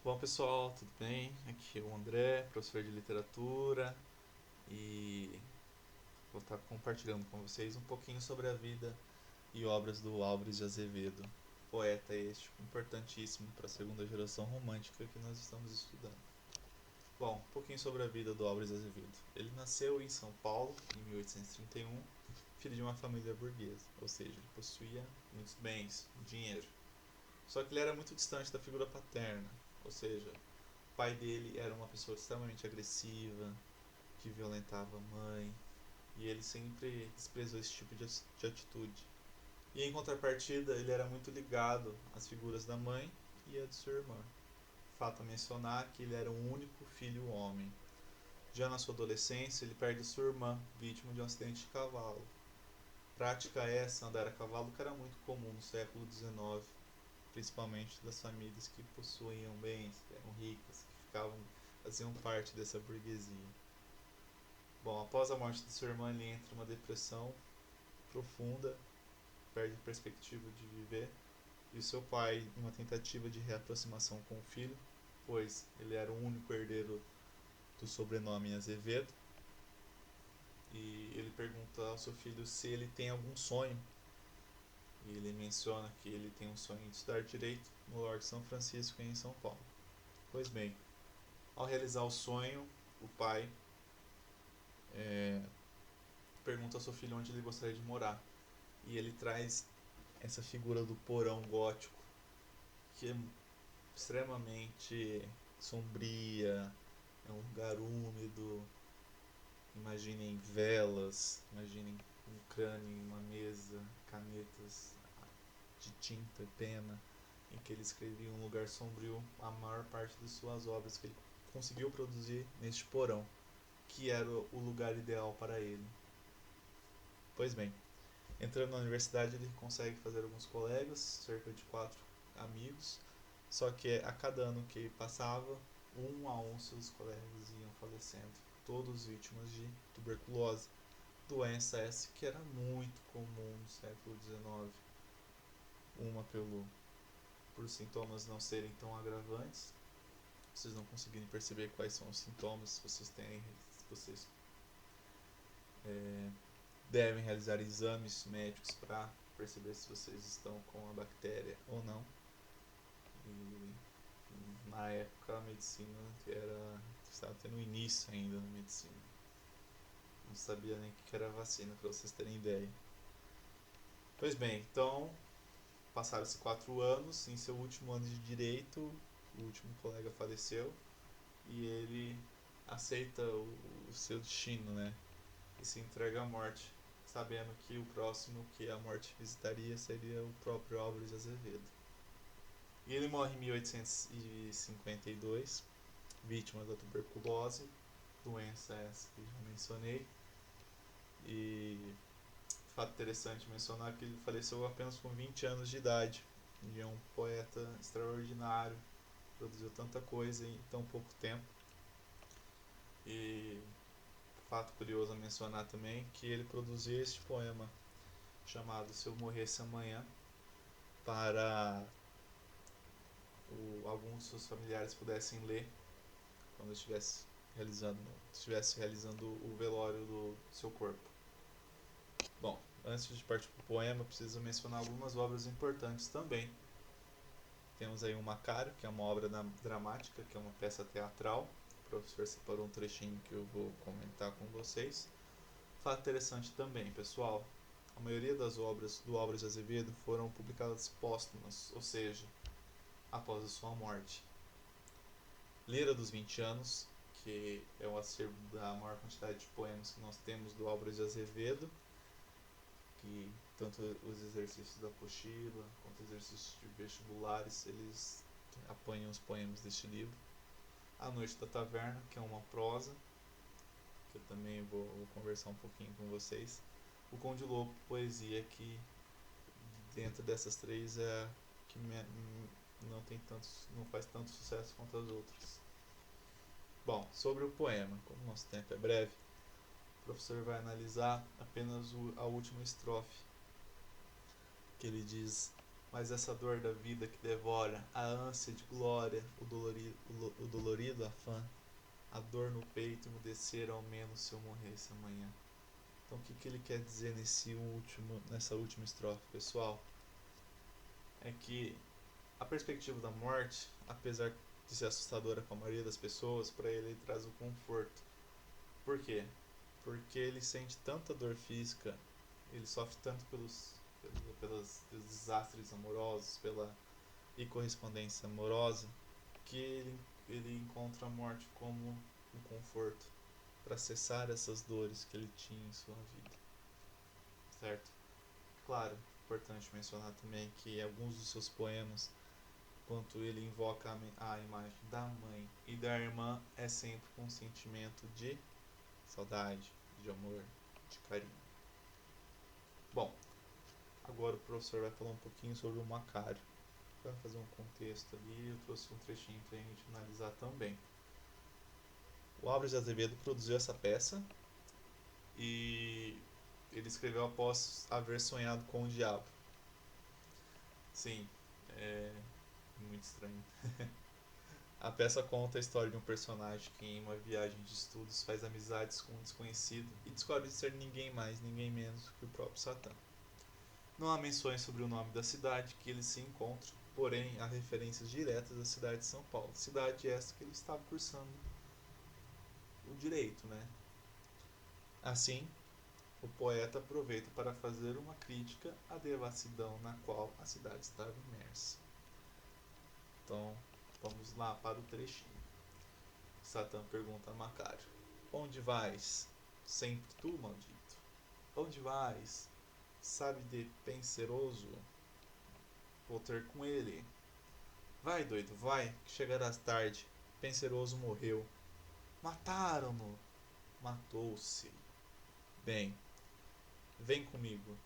Bom pessoal, tudo bem? Aqui é o André, professor de literatura, e vou estar compartilhando com vocês um pouquinho sobre a vida e obras do Álvares de Azevedo, poeta este importantíssimo para a segunda geração romântica que nós estamos estudando. Bom, um pouquinho sobre a vida do Álvares de Azevedo. Ele nasceu em São Paulo em 1831, filho de uma família burguesa, ou seja, ele possuía muitos bens, dinheiro. Só que ele era muito distante da figura paterna, ou seja, o pai dele era uma pessoa extremamente agressiva, que violentava a mãe, e ele sempre desprezou esse tipo de atitude. E em contrapartida, ele era muito ligado às figuras da mãe e à de sua irmã. Fato a mencionar que ele era o único filho homem. Já na sua adolescência, ele perde sua irmã, vítima de um acidente de cavalo. Prática essa, andar a cavalo, que era muito comum no século XIX, principalmente das famílias que possuíam bens, que eram ricas, que faziam parte dessa burguesia. Bom, após a morte de sua irmã, ele entra em uma depressão profunda, perde a perspectiva de viver, e o seu pai, em uma tentativa de reaproximação com o filho, pois ele era o único herdeiro do sobrenome Azevedo, e ele pergunta ao seu filho se ele tem algum sonho, e ele menciona que ele tem um sonho de estudar direito no Largo São Francisco, em São Paulo. Pois bem, ao realizar o sonho, o pai pergunta ao seu filho onde ele gostaria de morar. E ele traz essa figura do porão gótico, que é extremamente sombria, é um lugar úmido. Imaginem velas, imaginem um crânio em uma mesa, canetas de tinta e pena, em que ele escrevia um lugar sombrio a maior parte de suas obras que ele conseguiu produzir neste porão, que era o lugar ideal para ele. Pois bem, entrando na universidade, ele consegue fazer alguns colegas, cerca de 4 amigos, só que a cada ano que passava, um a um seus colegas iam falecendo, todos vítimas de tuberculose, doença essa que era muito comum no século XIX, uma por sintomas não serem tão agravantes, vocês não conseguirem perceber quais são os sintomas, vocês é, devem realizar exames médicos para perceber se vocês estão com a bactéria ou não. E na época a medicina estava tendo início ainda na medicina. Não sabia nem o que era vacina, para vocês terem ideia. Pois bem, então passaram-se 4 anos. Em seu último ano de direito, o último colega faleceu e ele aceita o seu destino, né? E se entrega à morte, sabendo que o próximo que a morte visitaria seria o próprio Álvares de Azevedo. E ele morre em 1852, vítima da tuberculose, doença essa que já mencionei. E fato interessante mencionar que ele faleceu apenas com 20 anos de idade. E é um poeta extraordinário, produziu tanta coisa em tão pouco tempo. E fato curioso a mencionar também que ele produziu este poema chamado Se Eu Morresse Amanhã para alguns de seus familiares pudessem ler quando estivesse realizando o velório do seu corpo. Bom, antes de partir para o poema, preciso mencionar algumas obras importantes também. Temos aí o Macário, que é uma obra dramática, que é uma peça teatral. O professor separou um trechinho que eu vou comentar com vocês. Fato interessante também, pessoal, a maioria das obras do Álvares de Azevedo foram publicadas póstumas, ou seja, após a sua morte. Lira dos 20 Anos, que é o acervo da maior quantidade de poemas que nós temos do Álvares de Azevedo, que tanto os exercícios da apostila quanto os exercícios de vestibulares, eles apanham os poemas deste livro. A Noite da Taverna, que é uma prosa, que eu também vou conversar um pouquinho com vocês. O Conde Lobo, poesia, que dentro dessas três é a que não faz tanto sucesso quanto as outras. Bom, sobre o poema, como o nosso tempo é breve, o professor vai analisar apenas a última estrofe, que ele diz: Mas essa dor da vida que devora, a ânsia de glória, o dolorido afã, a dor no peito emudecer ao menos se eu morresse amanhã. Então o que ele quer dizer nessa última estrofe, pessoal? É que a perspectiva da morte, apesar de ser assustadora com a maioria das pessoas, para ele traz o conforto. Por quê? Porque ele sente tanta dor física, ele sofre tanto pelos desastres amorosos, pela incorrespondência amorosa, que ele encontra a morte como um conforto para cessar essas dores que ele tinha em sua vida. Certo? Claro, importante mencionar também que alguns dos seus poemas, quanto ele invoca a imagem da mãe e da irmã, é sempre com um sentimento de saudade, de amor, de carinho. Bom, agora o professor vai falar um pouquinho sobre o Macário. Para fazer um contexto ali, eu trouxe um trechinho para a gente analisar também. O Álvares de Azevedo produziu essa peça e ele escreveu após haver sonhado com o diabo. Sim, é muito estranho. A peça conta a história de um personagem que em uma viagem de estudos faz amizades com um desconhecido e descobre ser ninguém mais, ninguém menos que o próprio Satã. Não há menções sobre o nome da cidade que ele se encontra, porém há referências diretas à cidade de São Paulo, cidade essa que ele estava cursando o direito, né? Assim, o poeta aproveita para fazer uma crítica à devassidão na qual a cidade estava imersa. Então, vamos lá para o trechinho. Satã pergunta a Macário: Onde vais? Sempre tu, maldito. Onde vais? Sabe de penseroso? Vou ter com ele. Vai, doido, vai, que chegarás tarde. Penseroso morreu. Mataram-no. Matou-se. Bem, vem comigo.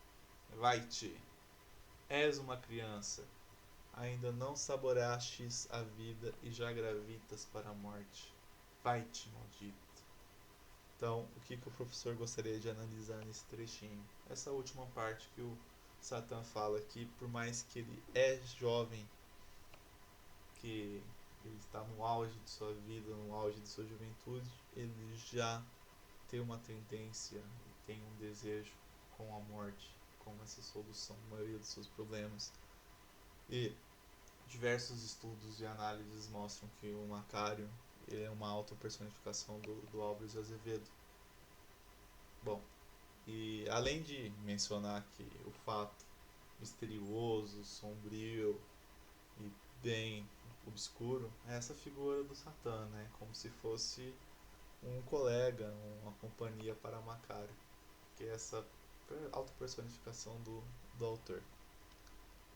Vai-te. És uma criança. Ainda não saboreastes a vida e já gravitas para a morte. Vai-te, maldito. Então, o que o professor gostaria de analisar nesse trechinho? Essa última parte que o Satã fala que, por mais que ele é jovem, que ele está no auge de sua vida, no auge de sua juventude, ele já tem uma tendência e tem um desejo com a morte, com essa solução da maioria dos seus problemas. E diversos estudos e análises mostram que o Macário é uma autopersonificação do Álvares de Azevedo. Bom, e além de mencionar que o fato misterioso, sombrio e bem obscuro é essa figura do Satã, né? Como se fosse um colega, uma companhia para Macário, que é essa autopersonificação do autor.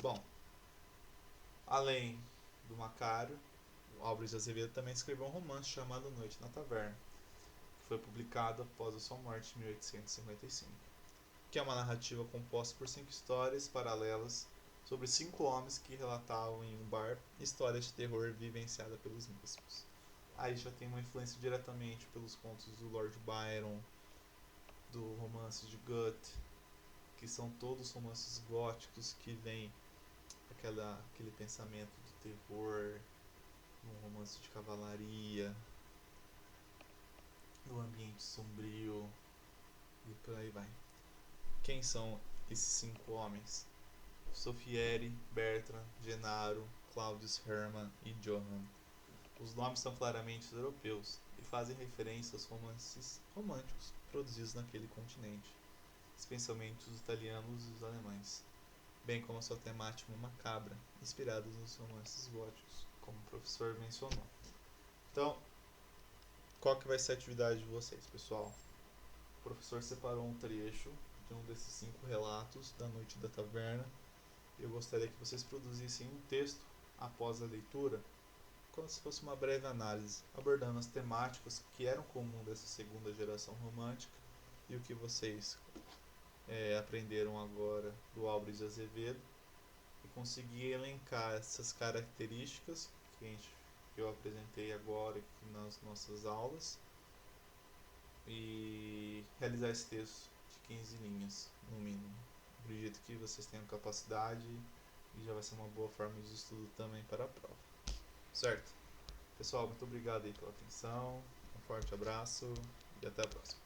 Bom, além do Macário, o Álvares de Azevedo também escreveu um romance chamado Noite na Taverna, que foi publicado após a sua morte em 1855, que é uma narrativa composta por 5 histórias paralelas sobre 5 homens que relatavam em um bar histórias de terror vivenciadas pelos mesmos. Aí já tem uma influência diretamente pelos contos do Lord Byron, do romance de Goethe, que são todos romances góticos que vêm aquele pensamento do terror, um romance de cavalaria, do ambiente sombrio e por aí vai. Quem são esses 5 homens? Soffieri, Bertrand, Genaro, Claudius Hermann e Johann. Os nomes são claramente europeus e fazem referência aos romances românticos produzidos naquele continente, especialmente os italianos e os alemães, bem como a sua temática macabra, inspirada nos romances góticos, como o professor mencionou. Então, qual que vai ser a atividade de vocês, pessoal? O professor separou um trecho de um desses 5 relatos da Noite da Taverna. Eu gostaria que vocês produzissem um texto após a leitura, como se fosse uma breve análise, abordando as temáticas que eram comum dessa segunda geração romântica e o que vocês aprenderam agora do Álvares de Azevedo, e conseguir elencar essas características que eu apresentei agora aqui nas nossas aulas e realizar esse texto de 15 linhas, no mínimo. Acredito que vocês tenham capacidade e já vai ser uma boa forma de estudo também para a prova. Certo? Pessoal, muito obrigado aí pela atenção, um forte abraço e até a próxima.